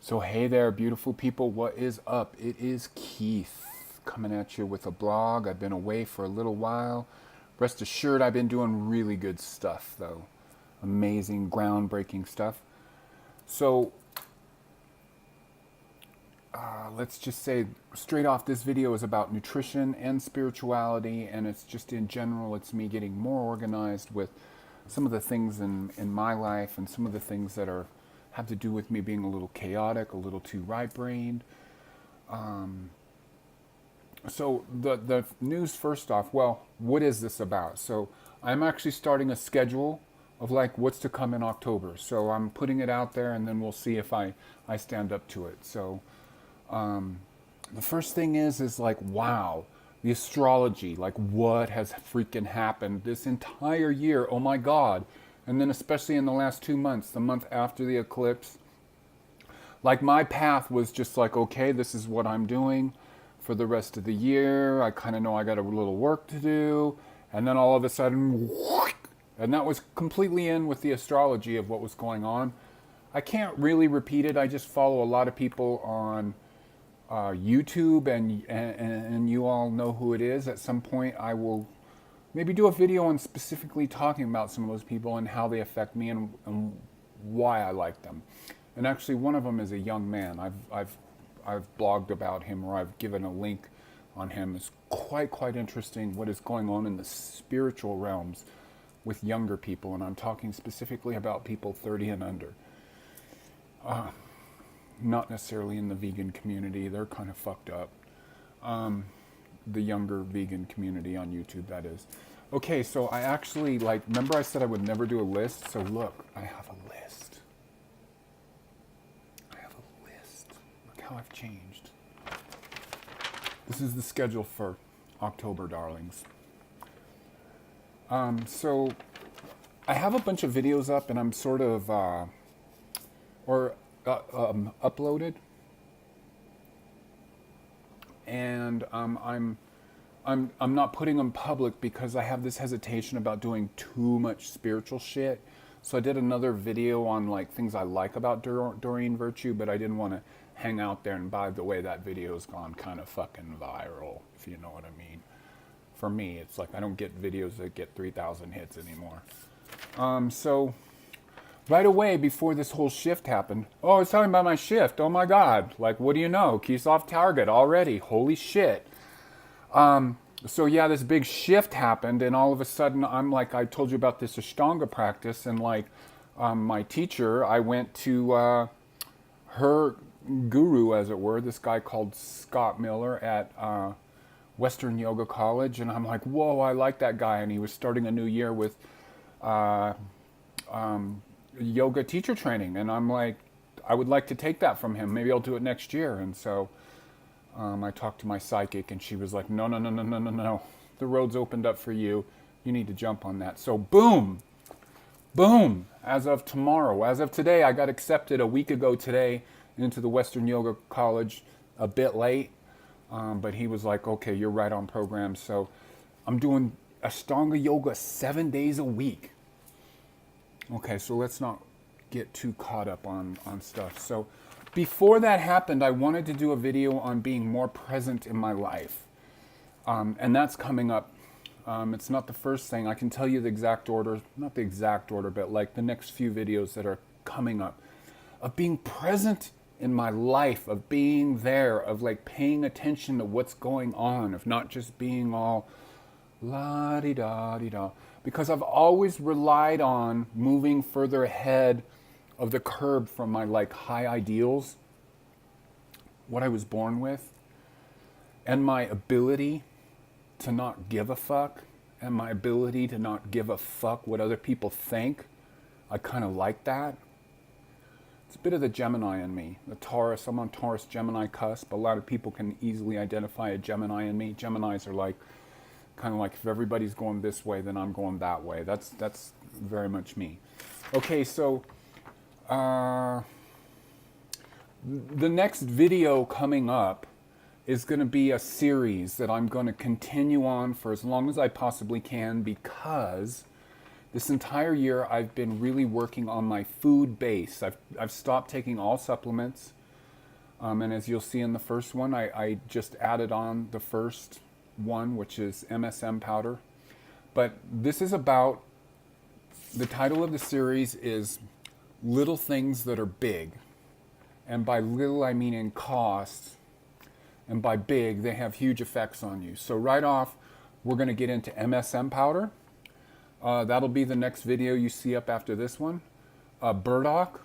So hey there, beautiful people, what is up? It is Keyth coming at you with a blog. I've been away for a little while. Rest assured, I've been doing really good stuff, though. Amazing, groundbreaking stuff. So, let's just say straight off, this video is about nutrition and spirituality, and it's just in general, it's me getting more organized with some of the things in my life and some of the things that have to do with me being a little chaotic, a little too right-brained. So the news first off, well, what is this about? So I'm actually starting a schedule of like what's to come in October. So I'm putting it out there and then we'll see if I stand up to it. So the first thing is like, wow, the astrology, like what has freaking happened this entire year? Oh my God. And then especially in the last 2 months, the month after the eclipse, like my path was just like, okay, this is what I'm doing for the rest of the year. I kind of know I got a little work to do. And then all of a sudden, and that was completely in with the astrology of what was going on. I can't really repeat it. I just follow a lot of people on YouTube, and you all know who it is. At some point, I will maybe do a video on specifically talking about some of those people and how they affect me and why I like them. And actually, one of them is a young man. I've blogged about him, or I've given a link on him. It's quite interesting what is going on in the spiritual realms with younger people, and I'm talking specifically about people 30 and under. Not necessarily in the vegan community. They're kind of fucked up. The younger vegan community on YouTube, that is. Okay, so I actually, like, remember I said I would never do a list? So look, I have a list. I have a list. Look how I've changed. This is the schedule for October, darlings. So I have a bunch of videos up, and I'm sort of, uploaded. And I'm not putting them public because I have this hesitation about doing too much spiritual shit. So I did another video on like things I like about Doreen Virtue, but I didn't want to hang out there. And by the way, that video's gone kind of fucking viral, if you know what I mean. For me, it's like I don't get videos that get 3,000 hits anymore. So right away, before this whole shift happened, oh, I was talking about my shift. Oh my God. Like, what do you know? Keys off target already. Holy shit. So yeah, this big shift happened, and all of a sudden, I'm like, I told you about this Ashtanga practice, and like, my teacher, I went to her guru, as it were, this guy called Scott Miller at Western Yoga College, and I'm like, whoa, I like that guy, and he was starting a new year with yoga teacher training, and I'm like, I would like to take that from him. Maybe I'll do it next year. And so I talked to my psychic, and she was like, no, the road's opened up for you. You need to jump on that. So boom, as of tomorrow, as of today, I got accepted a week ago today into the Western Yoga College, a bit late, but he was like, okay, you're right on program. So I'm doing Ashtanga yoga 7 days a week. Okay, so let's not get too caught up on stuff. So before that happened, I wanted to do a video on being more present in my life. And that's coming up. It's not the first thing. I can tell you the exact order, not the exact order, but like the next few videos that are coming up. Of being present in my life, of being there, of like paying attention to what's going on, of not just being all la-di-da-di-da. Because I've always relied on moving further ahead of the curb from my like high ideals, what I was born with, and my ability to not give a fuck, and my ability to not give a fuck what other people think. I kind of like that. It's a bit of the Gemini in me, the Taurus. I'm on Taurus Gemini cusp. A lot of people can easily identify a Gemini in me. Geminis are like, kind of like, if everybody's going this way, then I'm going that way. That's very much me. Okay, so the next video coming up is going to be a series that I'm going to continue on for as long as I possibly can, because This entire year, I've been really working on my food base. I've stopped taking all supplements. And as you'll see in the first one, I just added on the first one, which is MSM powder. But this is about, the title of the series is Little Things That Are Big. And by little, I mean in cost. And by big, they have huge effects on you. So right off, we're going to get into MSM powder. That'll be the next video you see up after this one. Burdock,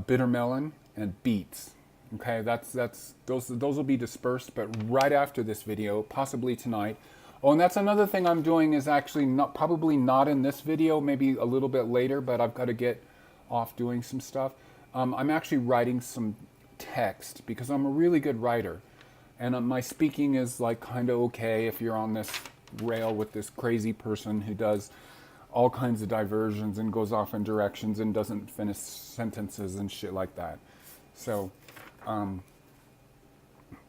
bitter melon, and beets. Okay, those will be dispersed, but right after this video, possibly tonight. Oh, and that's another thing I'm doing is actually probably not in this video, maybe a little bit later, but I've got to get off doing some stuff. I'm actually writing some text because I'm a really good writer, and my speaking is like kind of okay if you're on this rail with this crazy person who does all kinds of diversions and goes off in directions and doesn't finish sentences and shit like that. So,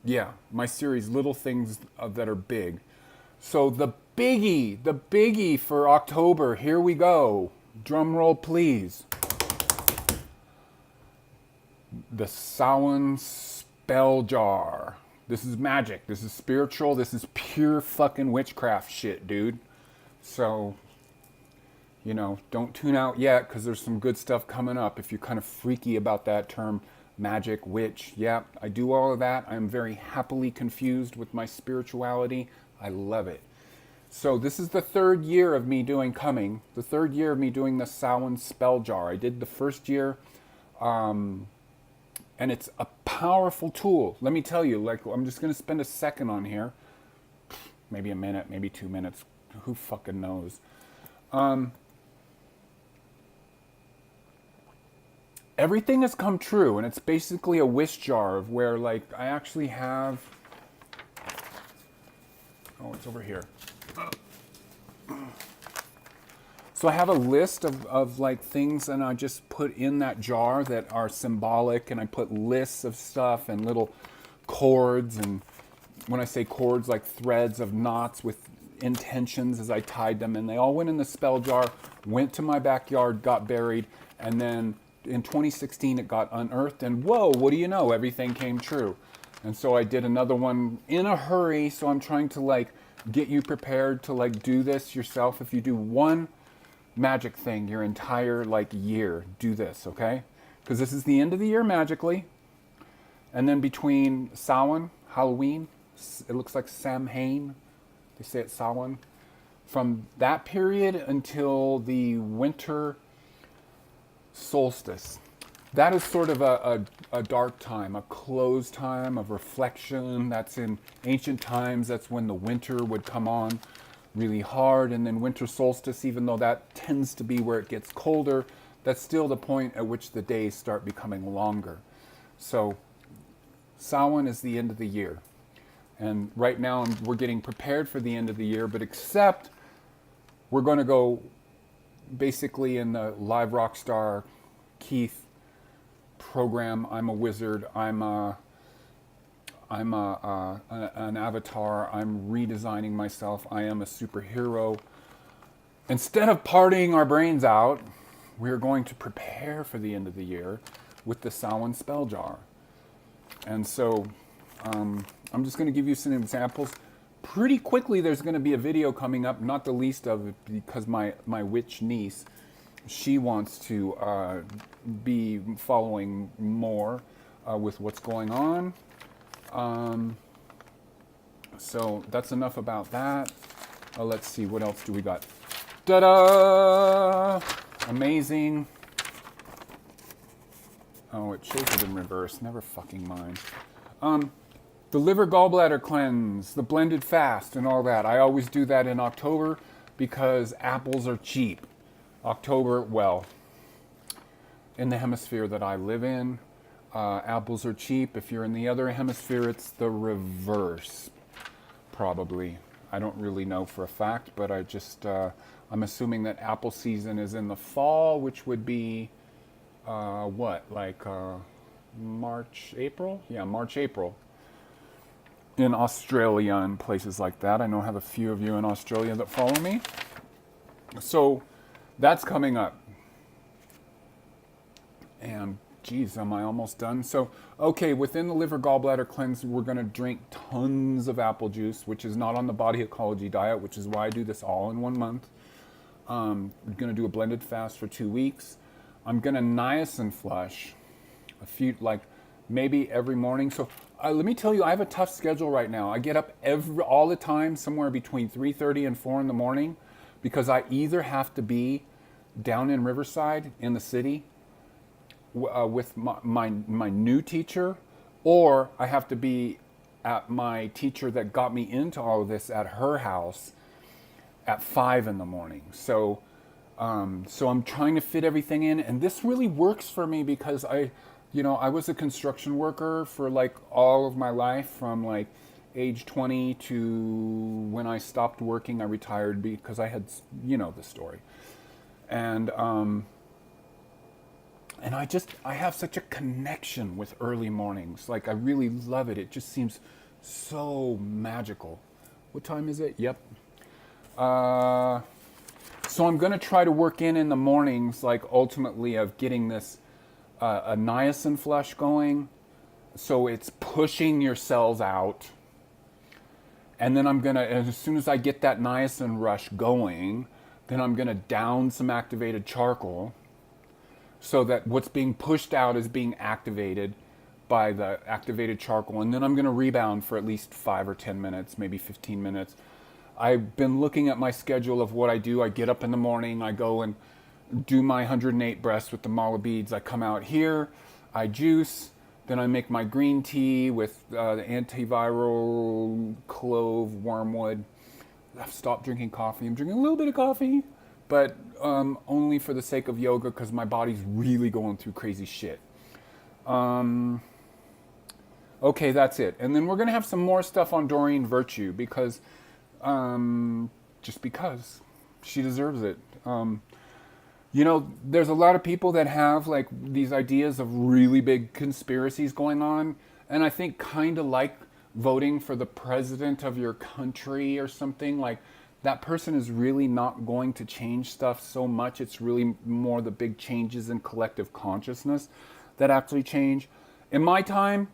yeah, my series, Little Things That Are Big. So the biggie for October, here we go. Drum roll, please. The Samhain Spell Jar. This is magic. This is spiritual. This is pure fucking witchcraft shit, dude. So, you know, don't tune out yet because there's some good stuff coming up if you're kind of freaky about that term, magic, witch. Yeah, I do all of that. I'm very happily confused with my spirituality. I love it. So this is the third year of me doing the third year of me doing the Samhain Spell Jar. I did the first year, and it's a powerful tool. Let me tell you, like, I'm just going to spend a second on here. Maybe a minute, maybe 2 minutes. Who fucking knows? Everything has come true, and it's basically a wish jar of where, like, I actually have... Oh, it's over here. So I have a list of like things, and I just put in that jar that are symbolic, and I put lists of stuff and little cords, and when I say cords, like threads of knots with intentions as I tied them, and they all went in the spell jar, went to my backyard, got buried, and then in 2016 it got unearthed, and whoa, what do you know, everything came true. And so I did another one in a hurry, so I'm trying to like get you prepared to like do this yourself. If you do one magic thing your entire like year, do this, okay? Because this is the end of the year magically, and then between Samhain, Halloween, it looks like Samhain, they say it's Samhain, from that period until the winter solstice, that is sort of a dark time, a closed time of reflection. That's in ancient times. That's when the winter would come on really hard, and then winter solstice, even though that tends to be where it gets colder, that's still the point at which the days start becoming longer. So Samhain is the end of the year, and right now we're getting prepared for the end of the year, but except we're going to go basically in the Live Rockstar Keyth program. I'm a wizard. I'm an avatar. I'm redesigning myself. I am a superhero. Instead of partying our brains out, we're going to prepare for the end of the year with the Samhain Spell Jar. And so I'm just going to give you some examples. Pretty quickly there's going to be a video coming up, not the least of it because my witch niece, she wants to be following more with what's going on. So that's enough about that. Let's see, what else do we got? Ta-da! Amazing. Oh, it shows it in reverse. Never fucking mind. The liver gallbladder cleanse, the blended fast and all that. I always do that in October because apples are cheap. October, well, in the hemisphere that I live in, apples are cheap. If you're in the other hemisphere, it's the reverse, probably. I don't really know for a fact, but I just, I'm assuming that apple season is in the fall, which would be, what, like March, April? Yeah, March, April. In Australia and places like that. I know I have a few of you in Australia that follow me. So that's coming up. And geez, am I almost done? So, okay, within the liver gallbladder cleanse, we're going to drink tons of apple juice, which is not on the body ecology diet, which is why I do this all in 1 month. We're going to do a blended fast for 2 weeks. I'm going to niacin flush a few, like maybe every morning. So let me tell you, I have a tough schedule right now. I get up all the time, somewhere between 3:30 and 4 in the morning, because I either have to be down in Riverside in the city with my new teacher, or I have to be at my teacher that got me into all of this at her house at 5 in the morning. So I'm trying to fit everything in, and this really works for me because I was a construction worker for like all of my life, from like age 20 to when I stopped working. I retired because I had, the story. And I have such a connection with early mornings. Like, I really love it. It just seems so magical. What time is it? Yep. So I'm going to try to work in the mornings, like ultimately of getting this a niacin flush going. So it's pushing your cells out. And then I'm going to, as soon as I get that niacin rush going, then I'm going to down some activated charcoal, so that what's being pushed out is being activated by the activated charcoal. And then I'm going to rebound for at least 5 or 10 minutes, maybe 15 minutes. I've been looking at my schedule of what I do. I get up in the morning, I go and do my 108 breaths with the mala beads. I come out here, I juice, then I make my green tea with the antiviral, clove, wormwood. I've stopped drinking coffee. I'm drinking a little bit of coffee, but only for the sake of yoga, because my body's really going through crazy shit. Okay, that's it. And then we're going to have some more stuff on Doreen Virtue, because just because she deserves it. There's a lot of people that have like these ideas of really big conspiracies going on, and I think kind of like voting for the president of your country or something. Like, that person is really not going to change stuff so much. It's really more the big changes in collective consciousness that actually change. In my time,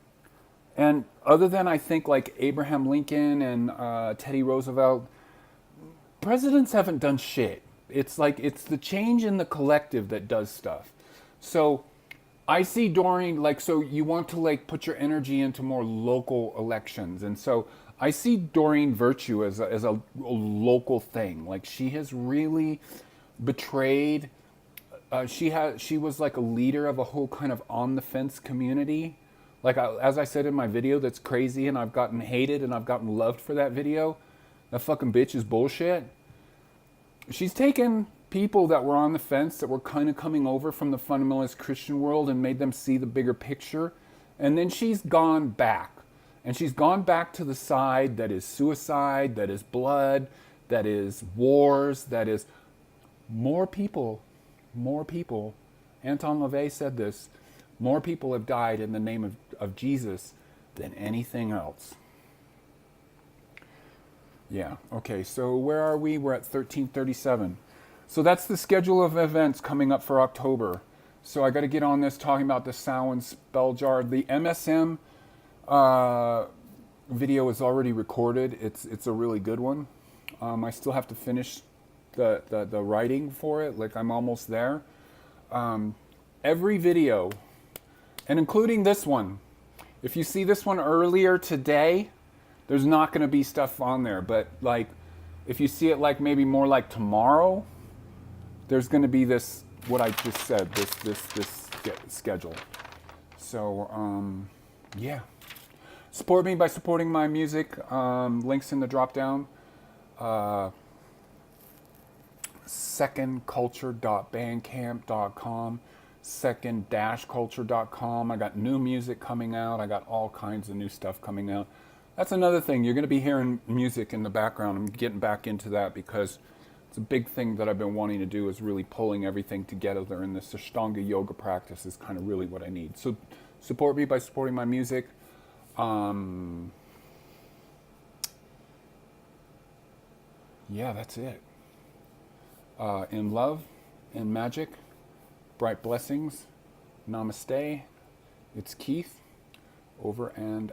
and other than I think like Abraham Lincoln and Teddy Roosevelt, presidents haven't done shit. It's like, it's the change in the collective that does stuff. So I see Doreen, like, so you want to like put your energy into more local elections. And so I see Doreen Virtue as a local thing. Like, she has really betrayed. She was like a leader of a whole kind of on the fence community. Like, as I said in my video, that's crazy, and I've gotten hated and I've gotten loved for that video. That fucking bitch is bullshit. She's taken people that were on the fence, that were kind of coming over from the fundamentalist Christian world, and made them see the bigger picture. And then she's gone back. And she's gone back to the side that is suicide, that is blood, that is wars, that is more people. Anton LaVey said this. More people have died in the name of Jesus than anything else. Yeah, okay, so where are we? We're at 1337. So that's the schedule of events coming up for October. So I got to get on this, talking about the Samhain Spell Jar. The MSM video is already recorded. It's a really good one. I still have to finish the writing for it. Like, I'm almost there. Every video, and including this one, if you see this one earlier today, there's not going to be stuff on there. But like, if you see it like maybe more like tomorrow, there's going to be this, what I just said, this schedule. So yeah, support me by supporting my music. Links in the drop down. secondculture.bandcamp.com, second-culture.com. I got new music coming out. I got all kinds of new stuff coming out. That's another thing. You're going to be hearing music in the background. I'm getting back into that because it's a big thing that I've been wanting to do, is really pulling everything together, and this Ashtanga yoga practice is kind of really what I need. So support me by supporting my music. Yeah, that's it. In love, in magic, bright blessings, Namaste. It's Keyth, over and